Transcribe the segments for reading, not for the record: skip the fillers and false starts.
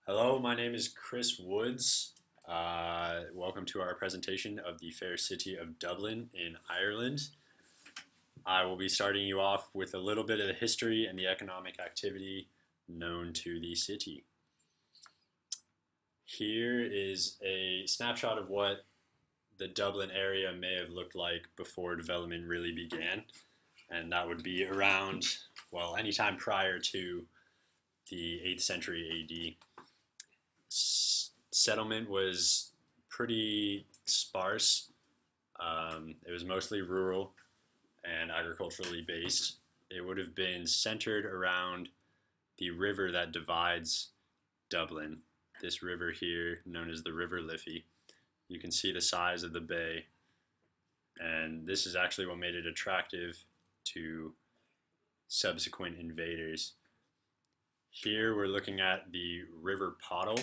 Hello, my name is Chris Woods. Welcome to our presentation of the fair city of Dublin in Ireland. I will be starting you off with a little bit of the history and the economic activity known to the city. Here is a snapshot of what the Dublin area may have looked like before development really began, and that would be around, well, anytime prior to the 8th century AD. Settlement was pretty sparse. It was mostly rural and agriculturally based. It would have been centered around the river that divides Dublin. This river here, known as the River Liffey. You can see the size of the bay, and this is actually what made it attractive to subsequent invaders. Here we're looking at the River Pottle,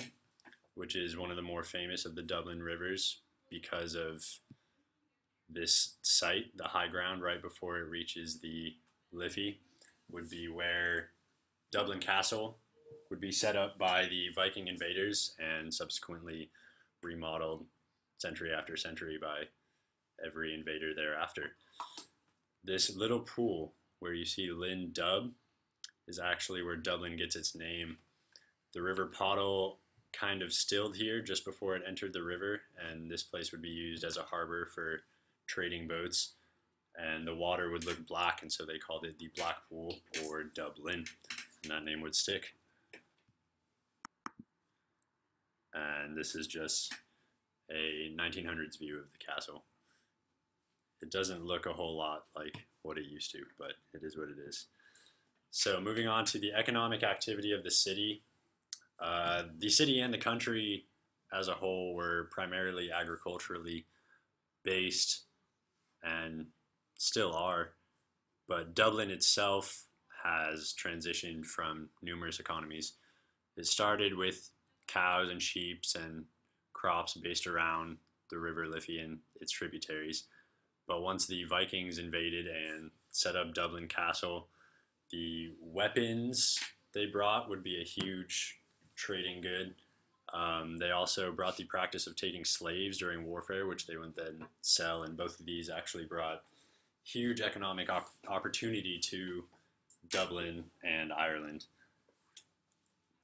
which is one of the more famous of the Dublin rivers because of this site, the high ground right before it reaches the Liffey, would be where Dublin Castle would be set up by the Viking invaders and subsequently remodeled century after century by every invader thereafter. This little pool where you see Lynn Dub is actually where Dublin gets its name. The River Pottle kind of stilled here just before it entered the river, and this place would be used as a harbor for trading boats, and the water would look black, and so they called it the Black Pool or Dublin, and that name would stick. And this is just a 1900s view of the castle. It doesn't look a whole lot like what it used to, but it is what it is. So moving on to the economic activity of the city. The city and the country as a whole were primarily agriculturally based and still are, but Dublin itself has transitioned from numerous economies. It started with cows and sheep and crops based around the River Liffey and its tributaries, but once the Vikings invaded and set up Dublin Castle, the weapons they brought would be a huge trading good. They also brought the practice of taking slaves during warfare, which they would then sell, and both of these actually brought huge economic opportunity to Dublin and Ireland.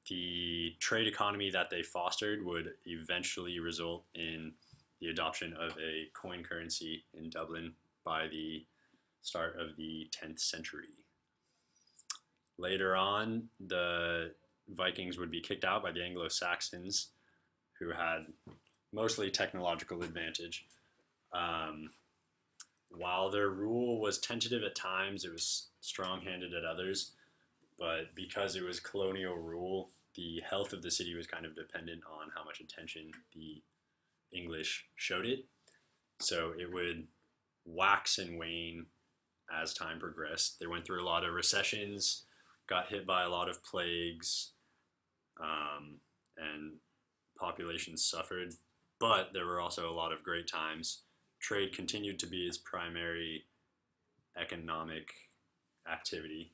The trade economy that they fostered would eventually result in the adoption of a coin currency in Dublin by the start of the 10th century. Later on, the Vikings would be kicked out by the Anglo-Saxons, who had mostly technological advantage. While their rule was tentative at times, it was strong-handed at others, but because it was colonial rule, the health of the city was kind of dependent on how much attention the English showed it. So it would wax and wane as time progressed. They went through a lot of recessions, got hit by a lot of plagues, and populations suffered, but there were also a lot of great times. Trade continued to be its primary economic activity,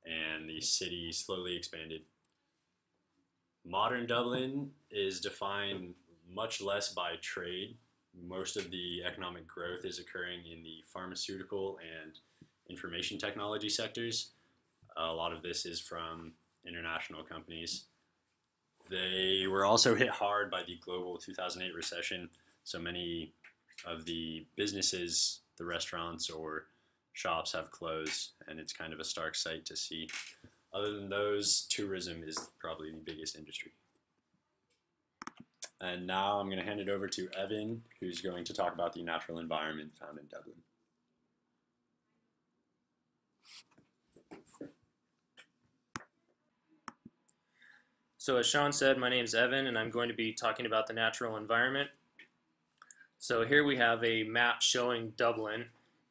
and the city slowly expanded. Modern Dublin is defined much less by trade. Most of the economic growth is occurring in the pharmaceutical and information technology sectors. A lot of this is from international companies. They were also hit hard by the global 2008 recession, so many of the businesses, the restaurants or shops have closed, and it's kind of a stark sight to see. Other than those, tourism is probably the biggest industry. And now I'm going to hand it over to Evan, who's going to talk about the natural environment found in Dublin. So as Sean said, my name is Evan, and I'm going to be talking about the natural environment. So here we have a map showing Dublin,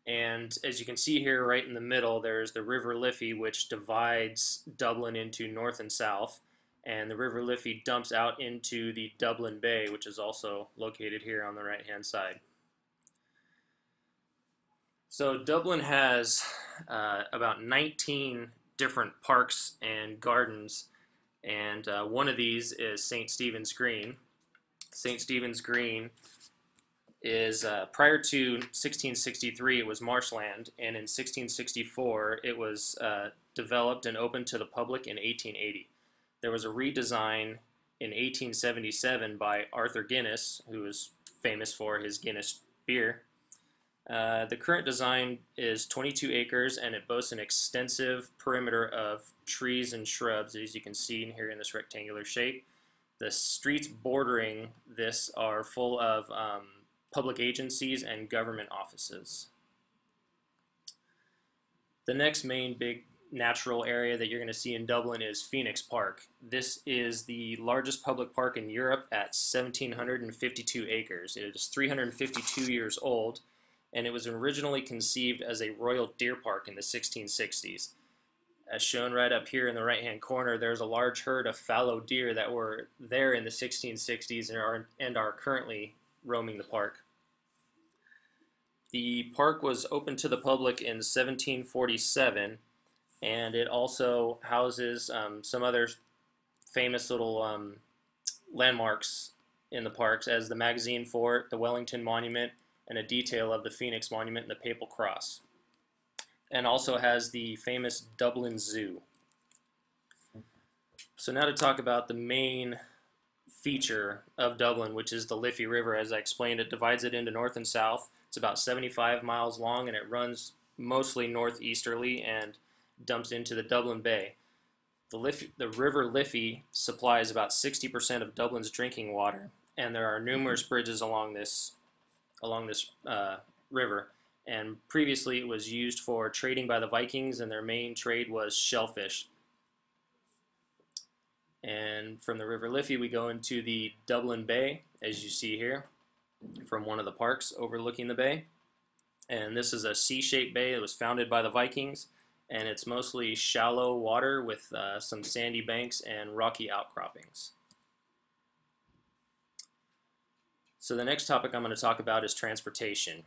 and as you can see here right in the middle, there's the River Liffey, which divides Dublin into north and south, and the River Liffey dumps out into the Dublin Bay, which is also located here on the right-hand side. So Dublin has about 19 different parks and gardens and one of these is St. Stephen's Green. St. Stephen's Green is prior to 1663 it was marshland, and in 1664 it was developed and opened to the public in 1880. There was a redesign in 1877 by Arthur Guinness, who is famous for his Guinness beer. The current design is 22 acres, and it boasts an extensive perimeter of trees and shrubs, as you can see here in this rectangular shape. The streets bordering this are full of public agencies and government offices. The next main big natural area that you're going to see in Dublin is Phoenix Park. This is the largest public park in Europe at 1,752 acres. It is 352 years old, and it was originally conceived as a royal deer park in the 1660s. As shown right up here in the right-hand corner, there's a large herd of fallow deer that were there in the 1660s and are currently roaming the park. The park was opened to the public in 1747, and it also houses some other famous little landmarks in the parks, as the Magazine Fort, the Wellington Monument, and a detail of the Phoenix Monument and the Papal Cross. And also has the famous Dublin Zoo. So now to talk about the main feature of Dublin, which is the Liffey River. As I explained, it divides it into north and south. It's about 75 miles long, and it runs mostly northeasterly and dumps into the Dublin Bay. The River Liffey supplies about 60% of Dublin's drinking water, and there are numerous bridges along this river. And previously it was used for trading by the Vikings, and their main trade was shellfish. And from the River Liffey we go into the Dublin Bay, as you see here, from one of the parks overlooking the bay. And this is a C-shaped bay that was founded by the Vikings, and it's mostly shallow water with some sandy banks and rocky outcroppings. So the next topic I'm going to talk about is transportation.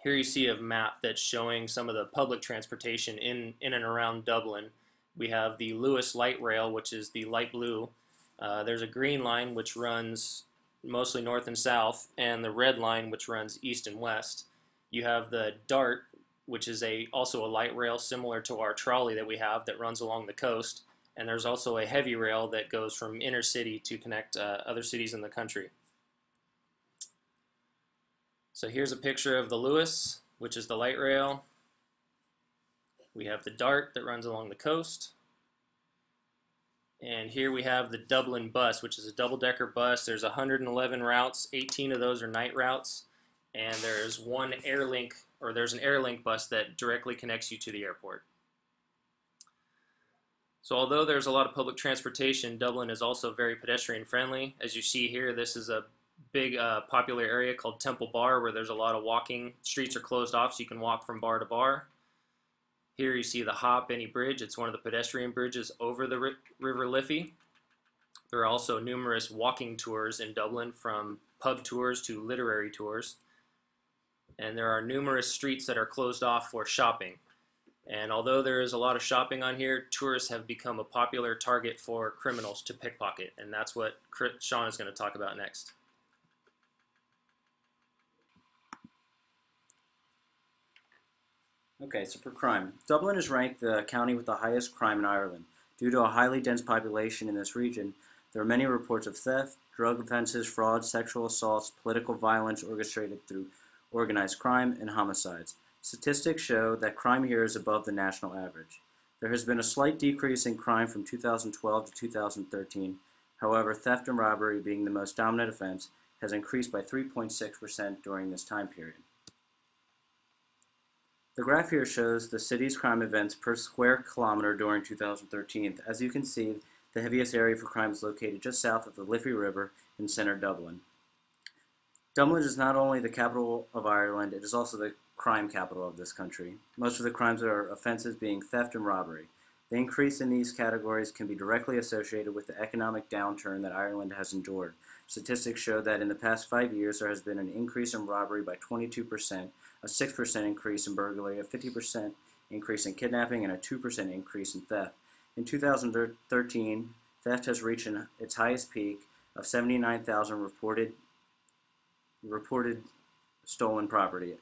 Here you see a map that's showing some of the public transportation in and around Dublin. We have the Lewis Light Rail, which is the light blue. There's a green line which runs mostly north and south, and the red line which runs east and west. You have the Dart, which is also a light rail similar to our trolley that we have that runs along the coast. And there's also a heavy rail that goes from inner city to connect other cities in the country. So here's a picture of the Lewis, which is the light rail. We have the Dart that runs along the coast. And here we have the Dublin bus, which is a double-decker bus. There's 111 routes, 18 of those are night routes, and there's an Airlink bus that directly connects you to the airport. So although there's a lot of public transportation, Dublin is also very pedestrian friendly. As you see here, this is a big popular area called Temple Bar, where there's a lot of walking. Streets are closed off so you can walk from bar to bar. Here you see the Ha'penny Bridge. It's one of the pedestrian bridges over the River Liffey. There are also numerous walking tours in Dublin, from pub tours to literary tours. And there are numerous streets that are closed off for shopping. And although there is a lot of shopping on here, tourists have become a popular target for criminals to pickpocket. And that's what Sean is going to talk about next. Okay, so for crime, Dublin is ranked the county with the highest crime in Ireland. Due to a highly dense population in this region, there are many reports of theft, drug offenses, fraud, sexual assaults, political violence orchestrated through organized crime, and homicides. Statistics show that crime here is above the national average. There has been a slight decrease in crime from 2012 to 2013. However, theft and robbery, being the most dominant offense, has increased by 3.6% during this time period. The graph here shows the city's crime events per square kilometer during 2013. As you can see, the heaviest area for crime is located just south of the Liffey River in center Dublin. Dublin is not only the capital of Ireland, it is also the crime capital of this country. Most of the crimes are offenses being theft and robbery. The increase in these categories can be directly associated with the economic downturn that Ireland has endured. Statistics show that in the past 5 years there has been an increase in robbery by 22%, a 6% increase in burglary, a 50% increase in kidnapping, and a 2% increase in theft. In 2013, theft has reached its highest peak of 79,000 reported stolen property,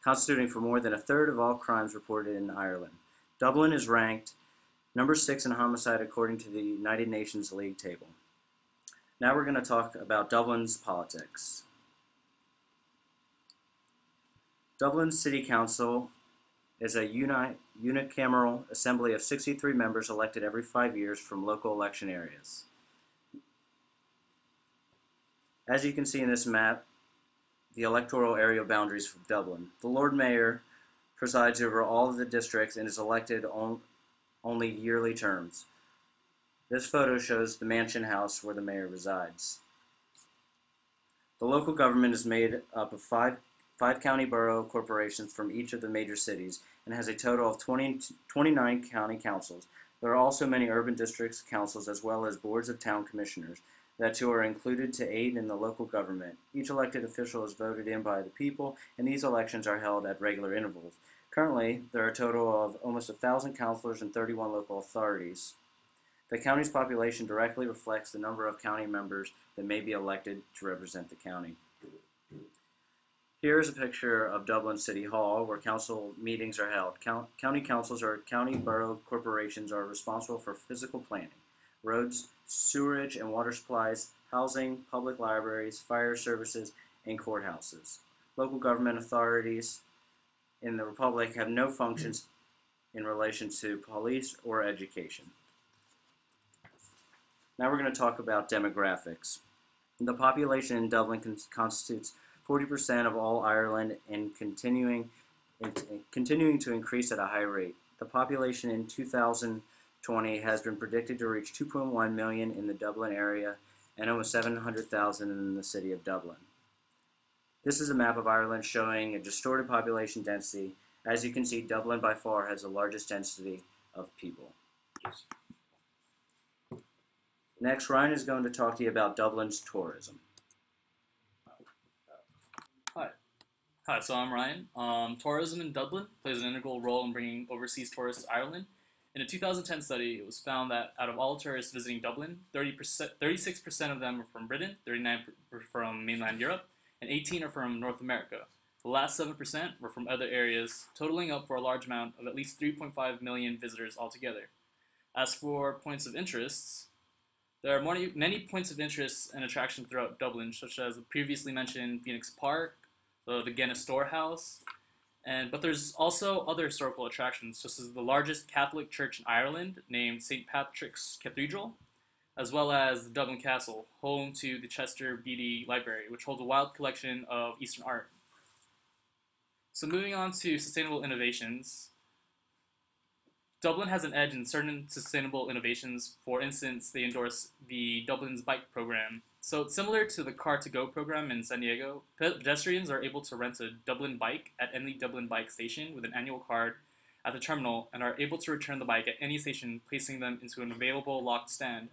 constituting for more than a third of all crimes reported in Ireland. Dublin is ranked number 6 in homicide according to the United Nations League table. Now we're going to talk about Dublin's politics. Dublin City Council is a unicameral assembly of 63 members elected every 5 years from local election areas. As you can see in this map, the electoral area boundaries for Dublin. The Lord Mayor presides over all of the districts and is elected only yearly terms. This photo shows the mansion house where the mayor resides. The local government is made up of five county borough corporations from each of the major cities and has a total of 29 county councils. There are also many urban districts councils as well as boards of town commissioners that too are included to aid in the local government. Each elected official is voted in by the people, and these elections are held at regular intervals. Currently, there are a total of almost 1,000 councilors and 31 local authorities. The county's population directly reflects the number of county members that may be elected to represent the county. Here is a picture of Dublin City Hall where council meetings are held. County councils or county borough corporations are responsible for physical planning, roads, sewerage and water supplies, housing, public libraries, fire services, and courthouses. Local government authorities in the Republic have no functions in relation to police or education. Now we're going to talk about demographics. The population in Dublin constitutes 40% of all Ireland and continuing to increase at a high rate. The population in 2020 has been predicted to reach 2.1 million in the Dublin area and almost 700,000 in the city of Dublin. This is a map of Ireland showing a distorted population density. As you can see, Dublin by far has the largest density of people. Next, Ryan is going to talk to you about Dublin's tourism. Hi, so I'm Ryan. Tourism in Dublin plays an integral role in bringing overseas tourists to Ireland. In a 2010 study, it was found that out of all tourists visiting Dublin, 36% of them are from Britain, 39% are from mainland Europe, and 18% are from North America. The last 7% were from other areas, totaling up for a large amount of at least 3.5 million visitors altogether. As for points of interest, there are many points of interest and attraction throughout Dublin, such as the previously mentioned Phoenix Park, the Guinness Storehouse, but there's also other historical attractions, such as the largest Catholic church in Ireland, named St. Patrick's Cathedral, as well as the Dublin Castle, home to the Chester Beatty Library, which holds a wild collection of Eastern art. So moving on to sustainable innovations, Dublin has an edge in certain sustainable innovations. For instance, they endorse the Dublin's Bike program. So it's similar to the Car2Go program in San Diego. Pedestrians are able to rent a Dublin bike at any Dublin bike station with an annual card at the terminal and are able to return the bike at any station, placing them into an available locked stand.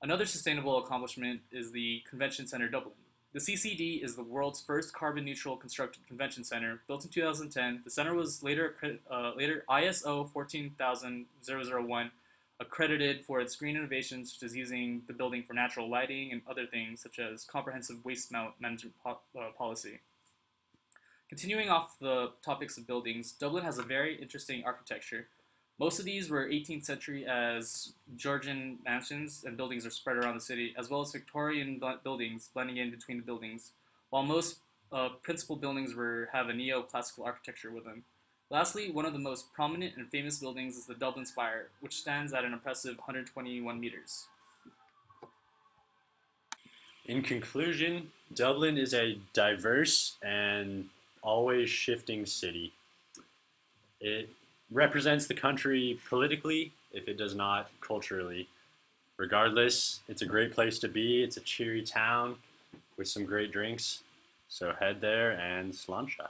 Another sustainable accomplishment is the Convention Center Dublin. The CCD is the world's first carbon-neutral constructed convention center. Built in 2010, the center was later ISO 14001 accredited for its green innovations, such as using the building for natural lighting and other things, such as comprehensive waste management policy. Continuing off the topics of buildings, Dublin has a very interesting architecture. Most of these were 18th century as Georgian mansions and buildings are spread around the city, as well as Victorian buildings blending in between the buildings, while most principal buildings have a neoclassical architecture with them. Lastly, one of the most prominent and famous buildings is the Dublin Spire, which stands at an impressive 121 meters. In conclusion, Dublin is a diverse and always shifting city. It represents the country politically, if it does not culturally. Regardless, it's a great place to be. It's a cheery town with some great drinks. So head there and sláinte.